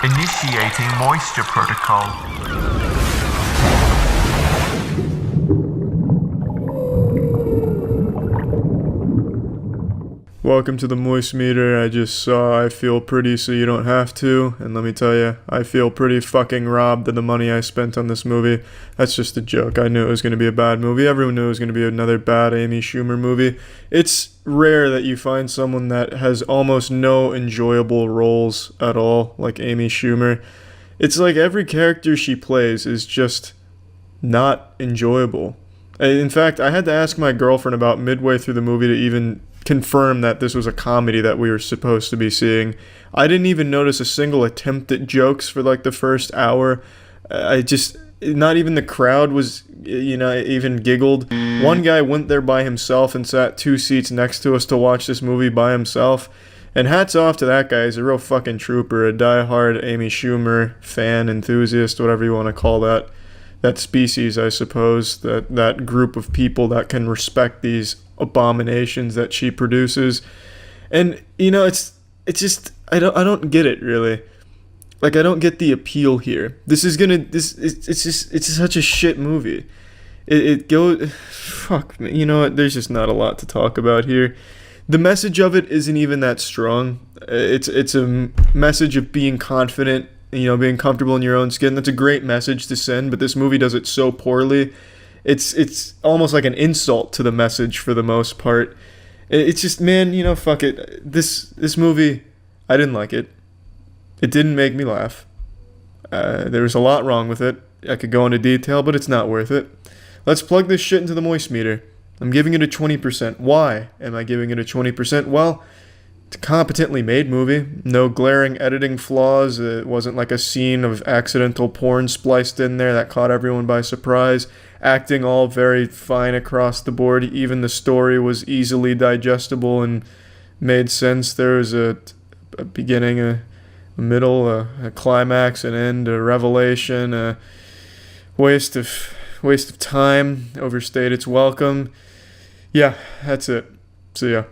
Initiating moisture protocol. Welcome to the Moist Meter. I just saw I Feel Pretty So You Don't Have To, and let me tell you, I feel pretty fucking robbed of the money I spent on this movie. That's just a joke. I knew it was going to be a bad movie. Everyone knew it was going to be another bad Amy Schumer movie. It's rare that you find someone that has almost no enjoyable roles at all, like Amy Schumer. It's like every character she plays is just not enjoyable. In fact, I had to ask my girlfriend about midway through the movie to even confirm that this was a comedy that we were supposed to be seeing. I didn't even notice a single attempt at jokes for like the first hour. Not even the crowd was, even giggled. One guy went there by himself and sat 2 seats next to us to watch this movie by himself. And hats off to that guy. He's a real fucking trooper, a diehard Amy Schumer fan, enthusiast, whatever you want to call that species, I suppose, that group of people that can respect these abominations that she produces. And it's just I don't get it, really. Like, I don't get the appeal here. It's just such a shit movie. It goes, fuck me, you know what, there's just not a lot to talk about here. The message of it isn't even that strong. It's a message of being confident, being comfortable in your own skin. That's a great message to send, but this movie does it so poorly. It's almost like an insult to the message for the most part. It's just, man, fuck it. This movie, I didn't like it. It didn't make me laugh. There was a lot wrong with it. I could go into detail, but it's not worth it. Let's plug this shit into the Moist Meter. I'm giving it a 20%. Why am I giving it a 20%? Well, it's a competently made movie. No glaring editing flaws. It wasn't like a scene of accidental porn spliced in there that caught everyone by surprise. Acting all very fine across the board. Even the story was easily digestible and made sense. There was a beginning, a middle, a climax, an end, a revelation, a waste of time. Overstayed its welcome. Yeah, that's it. See ya.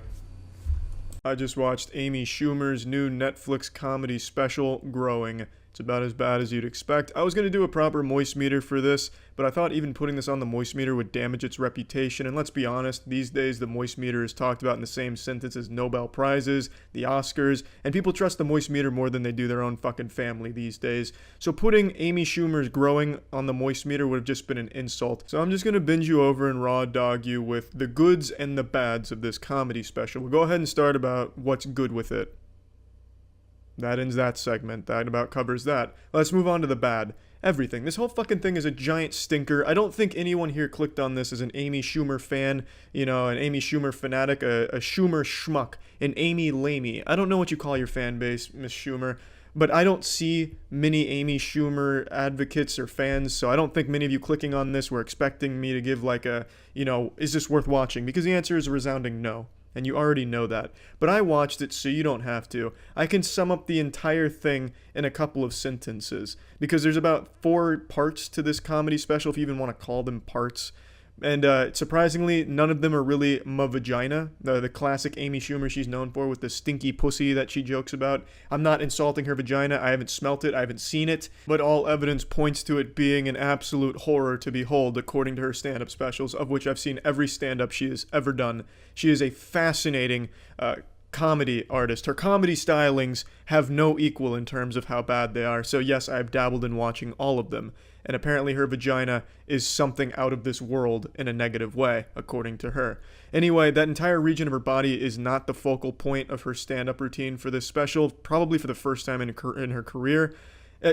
I just watched Amy Schumer's new Netflix comedy special, Growing. It's about as bad as you'd expect. I was going to do a proper Moist Meter for this, but I thought even putting this on the Moist Meter would damage its reputation. And let's be honest, these days the Moist Meter is talked about in the same sentence as Nobel Prizes, the Oscars, and people trust the Moist Meter more than they do their own fucking family these days. So putting Amy Schumer's Growing on the Moist Meter would have just been an insult. So I'm just going to binge you over and raw dog you with the goods and the bads of this comedy special. We'll go ahead and start about what's good with it. That ends that segment. That about covers that. Let's move on to the bad. Everything. This whole fucking thing is a giant stinker. I don't think anyone here clicked on this as an Amy Schumer fan, an Amy Schumer fanatic, a Schumer schmuck, an Amy lamey. I don't know what you call your fan base, Miss Schumer, but I don't see many Amy Schumer advocates or fans, so I don't think many of you clicking on this were expecting me to give like a, is this worth watching? Because the answer is a resounding no. And you already know that. But I watched it so you don't have to. I can sum up the entire thing in a couple of sentences. Because there's about 4 parts to this comedy special, if you even want to call them parts. And surprisingly, none of them are really my vagina. The classic Amy Schumer she's known for with the stinky pussy that she jokes about. I'm not insulting her vagina. I haven't smelt it. I haven't seen it. But all evidence points to it being an absolute horror to behold, according to her stand-up specials, of which I've seen every stand-up she has ever done. She is a fascinating comedy artist. Her comedy stylings have no equal in terms of how bad they are. So yes, I've dabbled in watching all of them. And apparently her vagina is something out of this world in a negative way, according to her. Anyway, that entire region of her body is not the focal point of her stand-up routine for this special, probably for the first time in her career.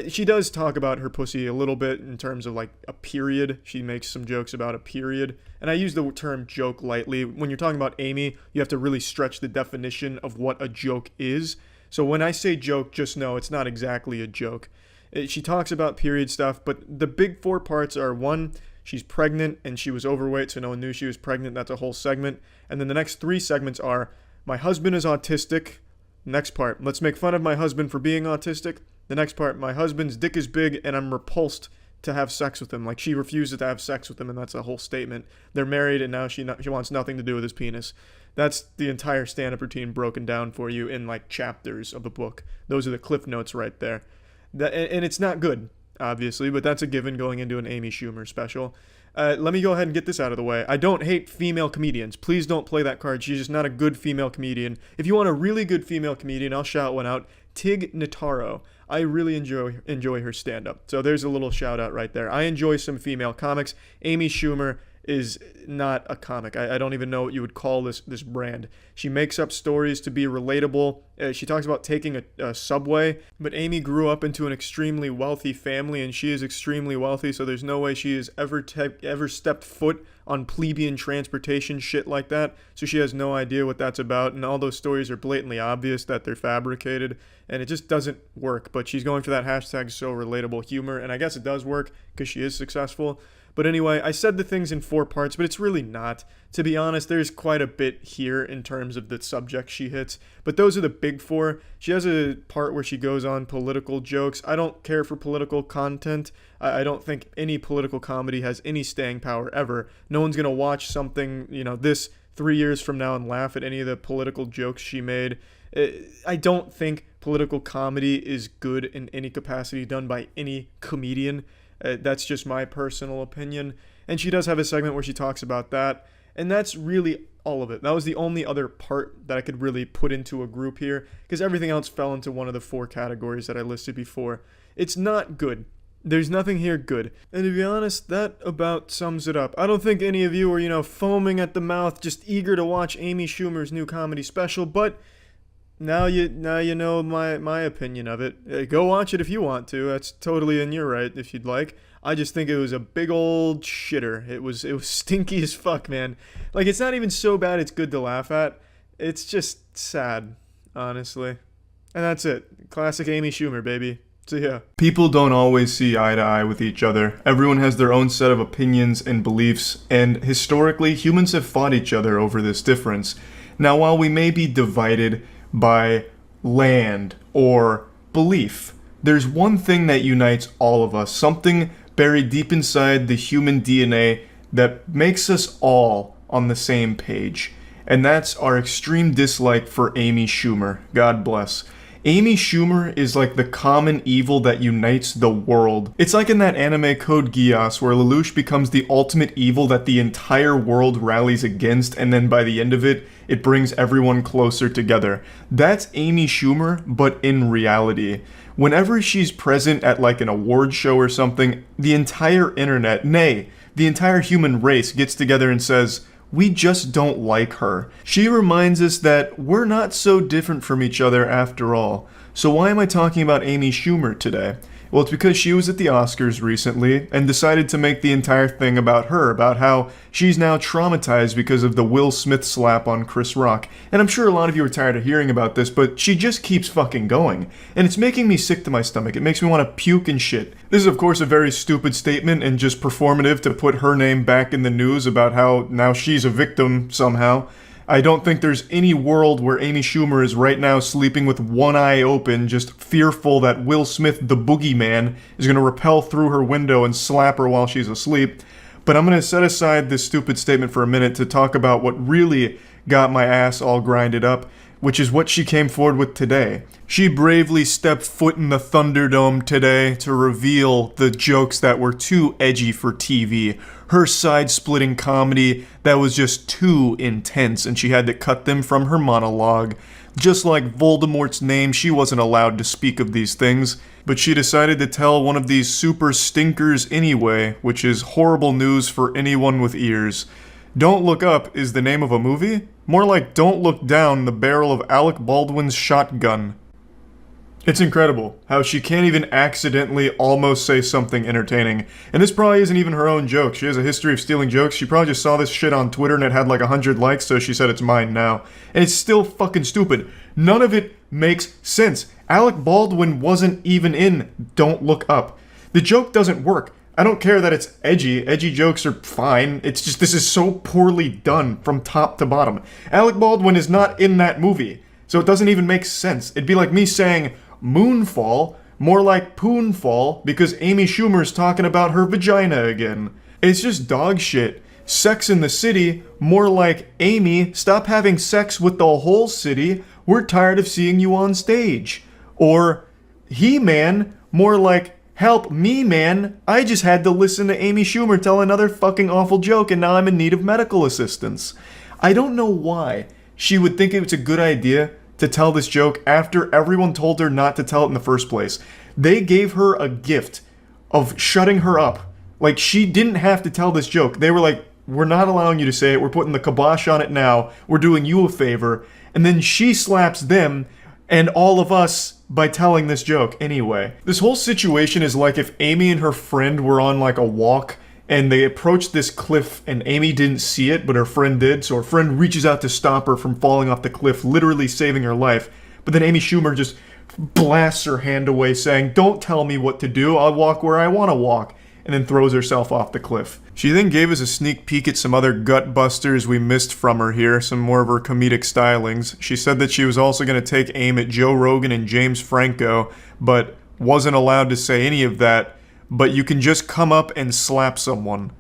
She does talk about her pussy a little bit in terms of like a period. She makes some jokes about a period. And I use the term joke lightly. When you're talking about Amy, you have to really stretch the definition of what a joke is. So when I say joke, just know it's not exactly a joke. She talks about period stuff, but the big 4 parts are 1, she's pregnant and she was overweight, so no one knew she was pregnant. That's a whole segment. And then the next 3 segments are, my husband is autistic. Next part, let's make fun of my husband for being autistic. The next part, my husband's dick is big and I'm repulsed to have sex with him. Like, she refuses to have sex with him, and that's a whole statement. They're married and now she wants nothing to do with his penis. That's the entire stand-up routine broken down for you in like chapters of the book. Those are the cliff notes right there. And it's not good, obviously, but that's a given going into an Amy Schumer special. Let me go ahead and get this out of the way. I don't hate female comedians. Please don't play that card. She's just not a good female comedian. If you want a really good female comedian, I'll shout one out. Tig Notaro. I really enjoy her stand-up. So there's a little shout out right there. I enjoy some female comics. Amy Schumer is not a comic. I don't even know what you would call this brand. She makes up stories to be relatable. She talks about taking a subway, but Amy grew up into an extremely wealthy family, and she is extremely wealthy, so there's no way she has ever stepped foot on plebeian transportation shit like that, so she has no idea what that's about, and all those stories are blatantly obvious that they're fabricated, and it just doesn't work. But she's going for that hashtag so relatable humor, and I guess it does work because she is successful. But anyway, I said the things in 4 parts, but it's really not. To be honest, there's quite a bit here in terms of the subject she hits, but those are the big 4. She has a part where she goes on political jokes. I don't care for political content. I don't think any political comedy has any staying power ever. No one's going to watch something, this 3 years from now and laugh at any of the political jokes she made. I don't think political comedy is good in any capacity done by any comedian. That's just my personal opinion. And she does have a segment where she talks about that. And that's really all of it. That was the only other part that I could really put into a group here, because everything else fell into one of the 4 categories that I listed before. It's not good. There's nothing here good. And to be honest, that about sums it up. I don't think any of you are, foaming at the mouth, just eager to watch Amy Schumer's new comedy special, but now you know my opinion of it. Go watch it if you want to. That's totally in your right if you'd like. I just think it was a big old shitter. It was stinky as fuck, man. Like, it's not even so bad it's good to laugh at. It's just sad, honestly. And that's it. Classic Amy Schumer, baby. See ya. People don't always see eye to eye with each other. Everyone has their own set of opinions and beliefs, and historically, humans have fought each other over this difference. Now, while we may be divided by land or belief, there's one thing that unites all of us, something buried deep inside the human DNA that makes us all on the same page, and that's our extreme dislike for Amy Schumer. God bless. Amy Schumer is like the common evil that unites the world. It's like in that anime Code Geass, where Lelouch becomes the ultimate evil that the entire world rallies against, and then by the end of it, it brings everyone closer together. That's Amy Schumer, but in reality. Whenever she's present at like an award show or something, the entire internet, nay, the entire human race gets together and says, we just don't like her. She reminds us that we're not so different from each other after all. So why am I talking about Amy Schumer today? Well, it's because she was at the Oscars recently and decided to make the entire thing about her, about how she's now traumatized because of the Will Smith slap on Chris Rock. And I'm sure a lot of you are tired of hearing about this, but she just keeps fucking going. And it's making me sick to my stomach. It makes me want to puke and shit. This is, of course, a very stupid statement and just performative to put her name back in the news about how now she's a victim somehow. I don't think there's any world where Amy Schumer is right now sleeping with one eye open, just fearful that Will Smith, the boogeyman, is going to rappel through her window and slap her while she's asleep. But I'm going to set aside this stupid statement for a minute to talk about what really got my ass all grinded up, which is what she came forward with today. She bravely stepped foot in the Thunderdome today to reveal the jokes that were too edgy for TV. Her side-splitting comedy that was just too intense, and she had to cut them from her monologue. Just like Voldemort's name, she wasn't allowed to speak of these things, but she decided to tell one of these super stinkers anyway, which is horrible news for anyone with ears. Don't Look Up is the name of a movie? More like Don't Look Down the Barrel of Alec Baldwin's Shotgun. It's incredible how she can't even accidentally almost say something entertaining. And this probably isn't even her own joke. She has a history of stealing jokes. She probably just saw this shit on Twitter and it had like 100 likes, so she said it's mine now. And it's still fucking stupid. None of it makes sense. Alec Baldwin wasn't even in Don't Look Up. The joke doesn't work. I don't care that it's edgy. Edgy jokes are fine. It's just this is so poorly done from top to bottom. Alec Baldwin is not in that movie, so it doesn't even make sense. It'd be like me saying Moonfall, more like Poonfall, because Amy Schumer's talking about her vagina again. It's just dog shit. Sex in the City, more like Amy, stop having sex with the whole city. We're tired of seeing you on stage. Or He-Man, More like, help me, man. I just had to listen to Amy Schumer tell another fucking awful joke and now I'm in need of medical assistance. I don't know why she would think it was a good idea to tell this joke after everyone told her not to tell it in the first place. They gave her a gift of shutting her up. Like, she didn't have to tell this joke. They were like, we're not allowing you to say it. We're putting the kibosh on it now. We're doing you a favor. And then she slaps them and all of us by telling this joke anyway. This whole situation is like if Amy and her friend were on like a walk and they approached this cliff and Amy didn't see it, but her friend did. So her friend reaches out to stop her from falling off the cliff, literally saving her life. But then Amy Schumer just blasts her hand away saying, don't tell me what to do. I'll walk where I want to walk. And then throws herself off the cliff. She then gave us a sneak peek at some other gut busters we missed from her here, some more of her comedic stylings. She said that she was also going to take aim at Joe Rogan and James Franco, but wasn't allowed to say any of that, but you can just come up and slap someone.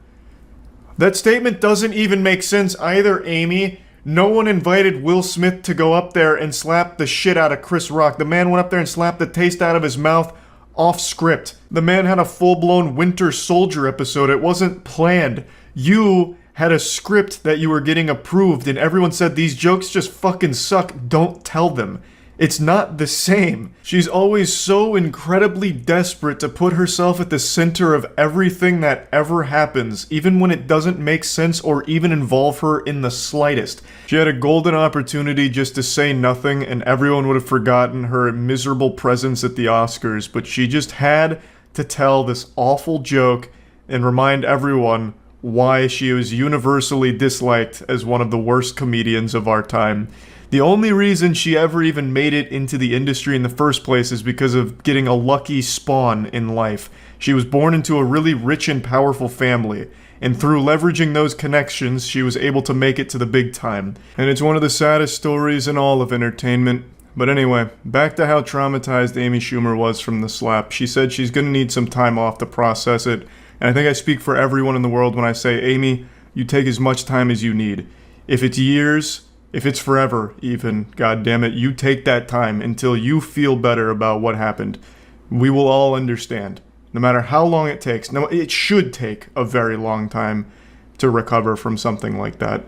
That statement doesn't even make sense either, Amy. No one invited Will Smith to go up there and slap the shit out of Chris Rock. The man went up there and slapped the taste out of his mouth off script. The man had a full-blown Winter Soldier episode. It wasn't planned. You had a script that you were getting approved and everyone said these jokes just fucking suck. Don't tell them. It's not the same. She's always so incredibly desperate to put herself at the center of everything that ever happens, even when it doesn't make sense or even involve her in the slightest. She had a golden opportunity just to say nothing and everyone would have forgotten her miserable presence at the Oscars, but she just had to tell this awful joke and remind everyone why she was universally disliked as one of the worst comedians of our time. The only reason she ever even made it into the industry in the first place is because of getting a lucky spawn in life. She was born into a really rich and powerful family, and through leveraging those connections, she was able to make it to the big time. And it's one of the saddest stories in all of entertainment. But anyway, back to how traumatized Amy Schumer was from the slap. She said she's gonna need some time off to process it, and I think I speak for everyone in the world when I say, Amy, you take as much time as you need. If it's years, if it's forever, even, God damn it, you take that time until you feel better about what happened. We will all understand. No matter how long it takes. No, it should take a very long time to recover from something like that.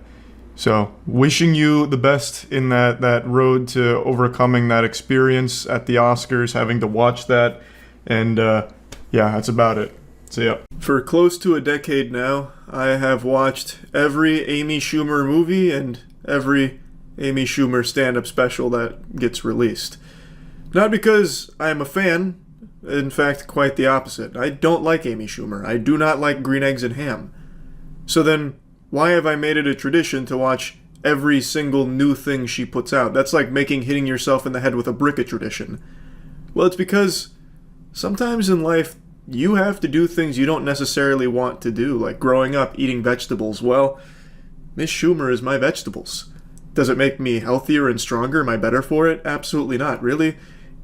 So, wishing you the best in that road to overcoming that experience at the Oscars, having to watch that. And, yeah, that's about it. So, yeah. For close to a decade now, I have watched every Amy Schumer movie and every Amy Schumer stand-up special that gets released. Not because I am a fan, in fact, quite the opposite. I don't like Amy Schumer. I do not like green eggs and ham. So then, why have I made it a tradition to watch every single new thing she puts out? That's like making hitting yourself in the head with a brick a tradition. Well, it's because sometimes in life, you have to do things you don't necessarily want to do, like growing up eating vegetables. Well, Miss Schumer is my vegetables. Does it make me healthier and stronger? Am I better for it? Absolutely not, really.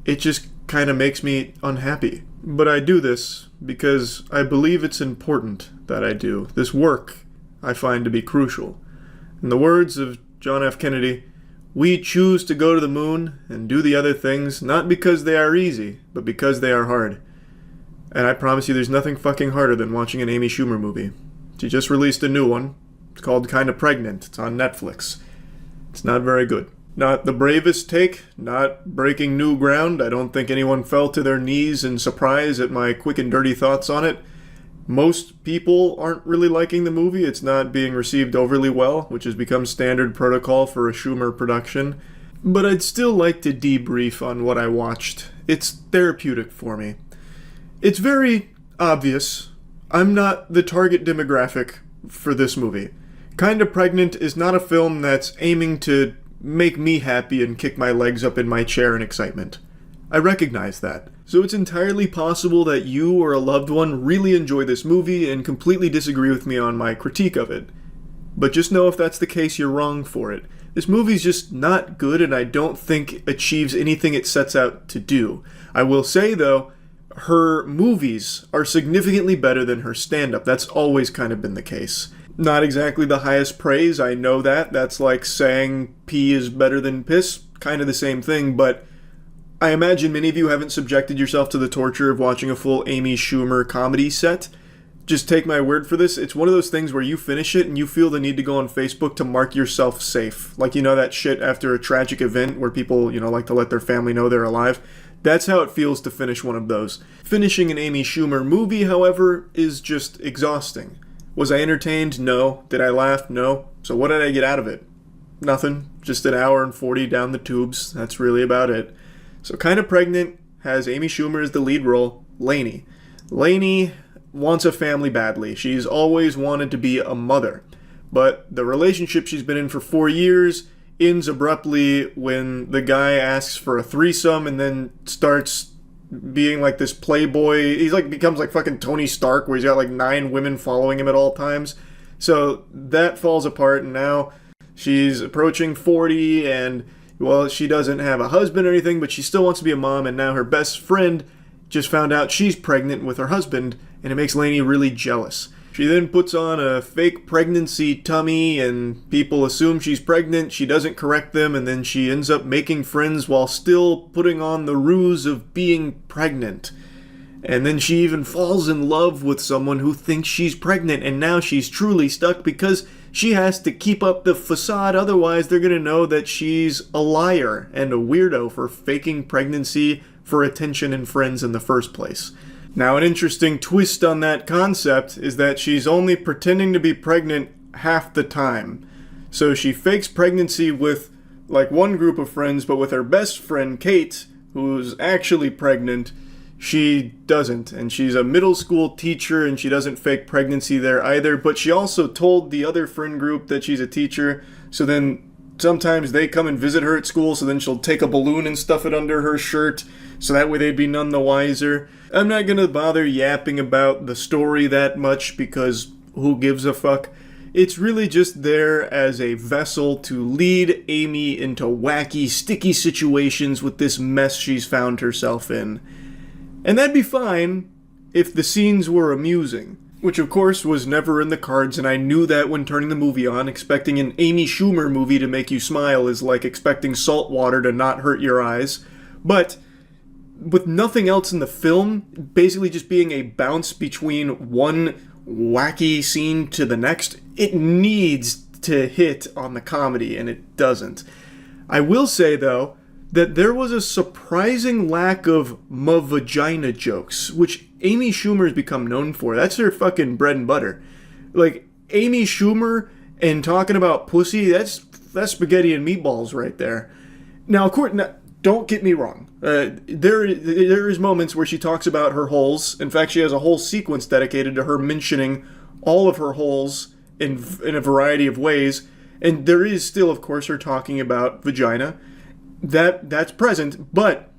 It just kind of makes me unhappy. But I do this because I believe it's important that I do. This work I find to be crucial. In the words of John F. Kennedy, we choose to go to the moon and do the other things not because they are easy, but because they are hard. And I promise you there's nothing fucking harder than watching an Amy Schumer movie. She just released a new one. It's called Kinda Pregnant. It's on Netflix. It's not very good. Not the bravest take, not breaking new ground. I don't think anyone fell to their knees in surprise at my quick and dirty thoughts on it. Most people aren't really liking the movie. It's not being received overly well, which has become standard protocol for a Schumer production. But I'd still like to debrief on what I watched. It's therapeutic for me. It's very obvious. I'm not the target demographic for this movie. Kinda Pregnant is not a film that's aiming to make me happy and kick my legs up in my chair in excitement. I recognize that. So it's entirely possible that you or a loved one really enjoy this movie and completely disagree with me on my critique of it. But just know if that's the case, you're wrong for it. This movie's just not good and I don't think it achieves anything it sets out to do. I will say, though, her movies are significantly better than her stand-up. That's always kind of been the case. Not exactly the highest praise, I know that. That's like saying pee is better than piss, kind of the same thing, but I imagine many of you haven't subjected yourself to the torture of watching a full Amy Schumer comedy set. Just take my word for this. It's one of those things where you finish it and you feel the need to go on Facebook to mark yourself safe. Like, you know, that shit after a tragic event where people, like to let their family know they're alive. That's how it feels to finish one of those. Finishing an Amy Schumer movie, however, is just exhausting. Was I entertained? No. Did I laugh? No. So what did I get out of it? Nothing. Just an hour and 40 down the tubes. That's really about it. So Kinda Pregnant has Amy Schumer as the lead role, Lainey. Lainey wants a family badly. She's always wanted to be a mother. But the relationship she's been in for 4 years ends abruptly when the guy asks for a threesome and then starts being like this playboy. He's like becomes like fucking Tony Stark, where he's got like 9 women following him at all times. So that falls apart, and now she's approaching 40, and well, she doesn't have a husband or anything, but she still wants to be a mom, and now her best friend just found out she's pregnant with her husband, and it makes Lainey really jealous. She then puts on a fake pregnancy tummy, and people assume she's pregnant. She doesn't correct them, and then she ends up making friends while still putting on the ruse of being pregnant. And then she even falls in love with someone who thinks she's pregnant, and now she's truly stuck because she has to keep up the facade, otherwise they're going to know that she's a liar and a weirdo for faking pregnancy for attention and friends in the first place. Now, an interesting twist on that concept is that she's only pretending to be pregnant half the time. So she fakes pregnancy with like one group of friends, but with her best friend Kate, who's actually pregnant, she doesn't. And she's a middle school teacher, and she doesn't fake pregnancy there either. But she also told the other friend group that she's a teacher, so then sometimes they come and visit her at school, so then she'll take a balloon and stuff it under her shirt, so that way they'd be none the wiser. I'm not gonna bother yapping about the story that much, because who gives a fuck? It's really just there as a vessel to lead Amy into wacky, sticky situations with this mess she's found herself in. And that'd be fine if the scenes were amusing, which of course was never in the cards, and I knew that when turning the movie on. Expecting an Amy Schumer movie to make you smile is like expecting salt water to not hurt your eyes. But with nothing else in the film, basically just being a bounce between one wacky scene to the next, it needs to hit on the comedy, and it doesn't. I will say, though, that there was a surprising lack of vagina jokes, which Amy Schumer has become known for. That's her fucking bread and butter. Like, Amy Schumer and talking about pussy, that's spaghetti and meatballs right there. Now, of course, don't get me wrong. There is moments where she talks about her holes. In fact, she has a whole sequence dedicated to her mentioning all of her holes in a variety of ways. And there is still, of course, her talking about vagina. That's present, but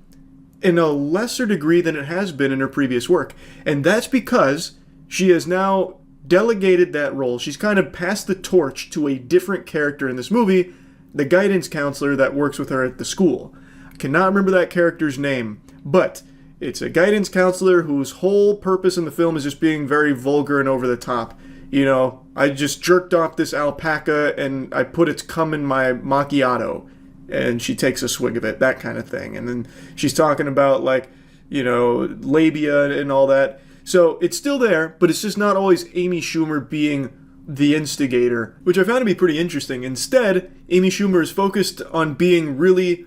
in a lesser degree than it has been in her previous work. And that's because she has now delegated that role. She's kind of passed the torch to a different character in this movie, the guidance counselor that works with her at the school. I cannot remember that character's name, but it's a guidance counselor whose whole purpose in the film is just being very vulgar and over the top. You know, I just jerked off this alpaca and I put its cum in my macchiato. And she takes a swig of it, that kind of thing. And then she's talking about, like, labia and all that. So it's still there, but it's just not always Amy Schumer being the instigator, which I found to be pretty interesting. Instead, Amy Schumer is focused on being really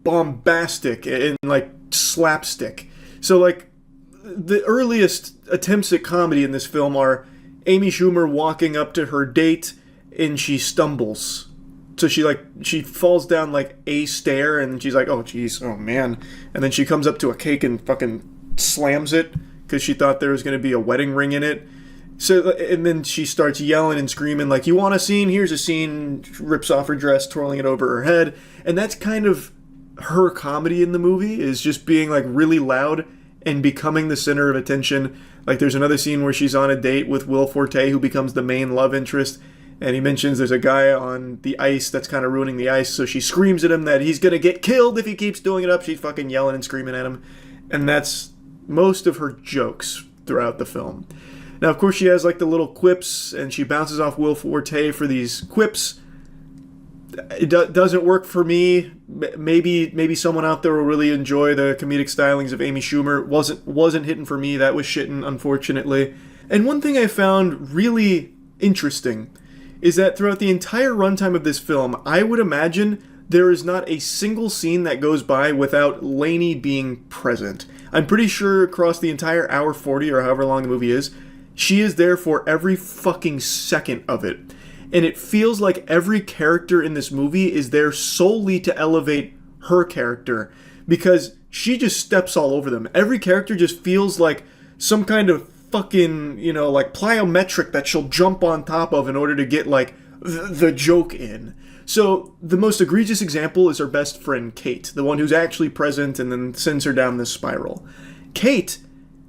bombastic and, like, slapstick. So, like, the earliest attempts at comedy in this film are Amy Schumer walking up to her date and she stumbles. So she falls down like a stair, and she's like, oh geez, oh man. And then she comes up to a cake and fucking slams it because she thought there was going to be a wedding ring in it. So, and then she starts yelling and screaming like, you want a scene? Here's a scene. Rips off her dress, twirling it over her head. And that's kind of her comedy in the movie, is just being like really loud and becoming the center of attention. Like there's another scene where she's on a date with Will Forte, who becomes the main love interest. And he mentions there's a guy on the ice that's kind of ruining the ice, so she screams at him that he's going to get killed if he keeps doing it up. She's fucking yelling and screaming at him. And that's most of her jokes throughout the film. Now, of course, she has like the little quips, and she bounces off Will Forte for these quips. doesn't work for me. Maybe someone out there will really enjoy the comedic stylings of Amy Schumer. Wasn't hitting for me. That was shitting, unfortunately. And one thing I found really interesting is that throughout the entire runtime of this film, I would imagine there is not a single scene that goes by without Lainey being present. I'm pretty sure across the entire hour 40 or however long the movie is, she is there for every fucking second of it. And it feels like every character in this movie is there solely to elevate her character, because she just steps all over them. Every character just feels like some kind of fucking, like plyometric that she'll jump on top of in order to get, like, the joke in. So, the most egregious example is her best friend, Kate, the one who's actually present and then sends her down this spiral. Kate,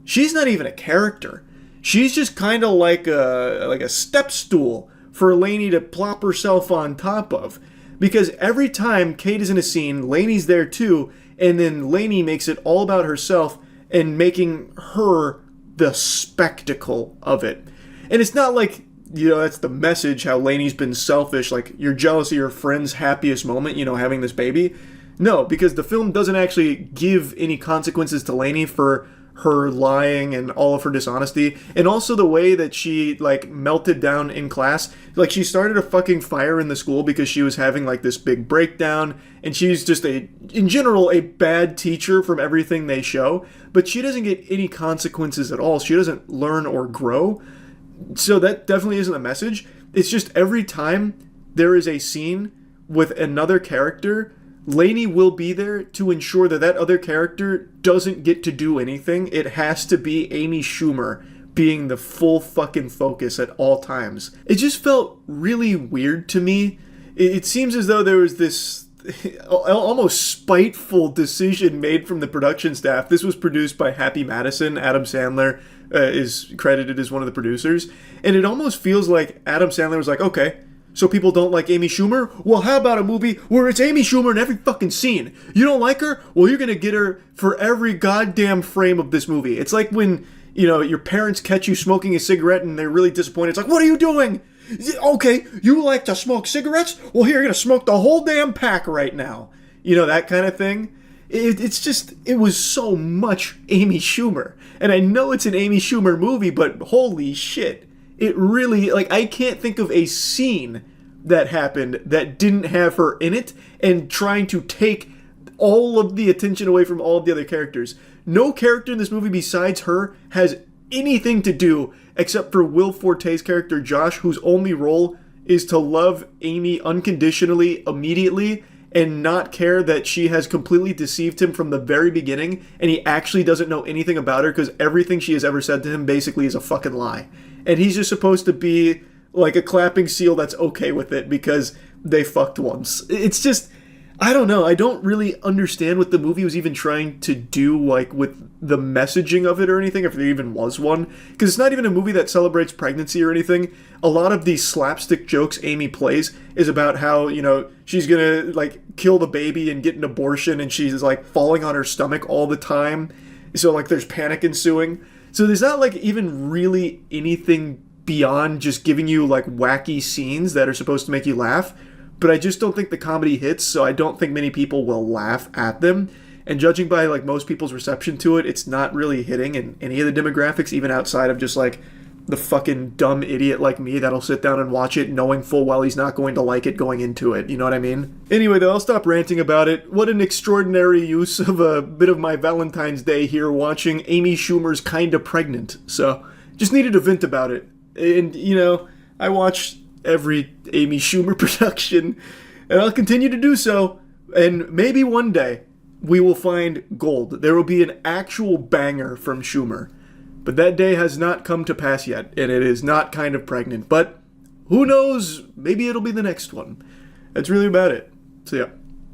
she's not even a character. She's just kind of like a step stool for Lainey to plop herself on top of. Because every time Kate is in a scene, Lainey's there too, and then Lainey makes it all about herself and making her the spectacle of it. And it's not like, that's the message, how Lainey's been selfish, like you're jealous of your friend's happiest moment, having this baby. No, because the film doesn't actually give any consequences to Lainey for her lying and all of her dishonesty, and also the way that she, like, melted down in class. Like, she started a fucking fire in the school because she was having, like, this big breakdown, and she's just in general, a bad teacher from everything they show, but she doesn't get any consequences at all. She doesn't learn or grow, so that definitely isn't the message. It's just every time there is a scene with another character, Lainey will be there to ensure that that other character doesn't get to do anything. It has to be Amy Schumer being the full fucking focus at all times. It just felt really weird to me. It seems as though there was this almost spiteful decision made from the production staff. This was produced by Happy Madison. Adam Sandler is credited as one of the producers. And it almost feels like Adam Sandler was like, okay, so people don't like Amy Schumer? Well, how about a movie where it's Amy Schumer in every fucking scene? You don't like her? Well, you're gonna get her for every goddamn frame of this movie. It's like when, your parents catch you smoking a cigarette and they're really disappointed. It's like, what are you doing? Okay, you like to smoke cigarettes? Well, here, you're gonna smoke the whole damn pack right now. That kind of thing. It was so much Amy Schumer. And I know it's an Amy Schumer movie, but holy shit. It really, I can't think of a scene that happened that didn't have her in it and trying to take all of the attention away from all of the other characters. No character in this movie besides her has anything to do except for Will Forte's character, Josh, whose only role is to love Amy unconditionally, immediately, and not care that she has completely deceived him from the very beginning, and he actually doesn't know anything about her because everything she has ever said to him basically is a fucking lie. And he's just supposed to be like a clapping seal that's okay with it because they fucked once. It's just, I don't know. I don't really understand what the movie was even trying to do, like, with the messaging of it or anything, if there even was one. Because it's not even a movie that celebrates pregnancy or anything. A lot of these slapstick jokes Amy plays is about how, she's gonna, like, kill the baby and get an abortion, and she's, like, falling on her stomach all the time. So, like, there's panic ensuing. So there's not, like, even really anything beyond just giving you, like, wacky scenes that are supposed to make you laugh. But I just don't think the comedy hits, so I don't think many people will laugh at them. And judging by, like, most people's reception to it, it's not really hitting in any of the demographics, even outside of just, like, the fucking dumb idiot like me that'll sit down and watch it knowing full well he's not going to like it going into it. You know what I mean? Anyway, though, I'll stop ranting about it. What an extraordinary use of a bit of my Valentine's Day here watching Amy Schumer's Kinda Pregnant. So, just needed to vent about it. And, I watch every Amy Schumer production, and I'll continue to do so. And maybe one day we will find gold. There will be an actual banger from Schumer. But that day has not come to pass yet, and it is not Kind of Pregnant. But who knows? Maybe it'll be the next one. That's really about it. So yeah.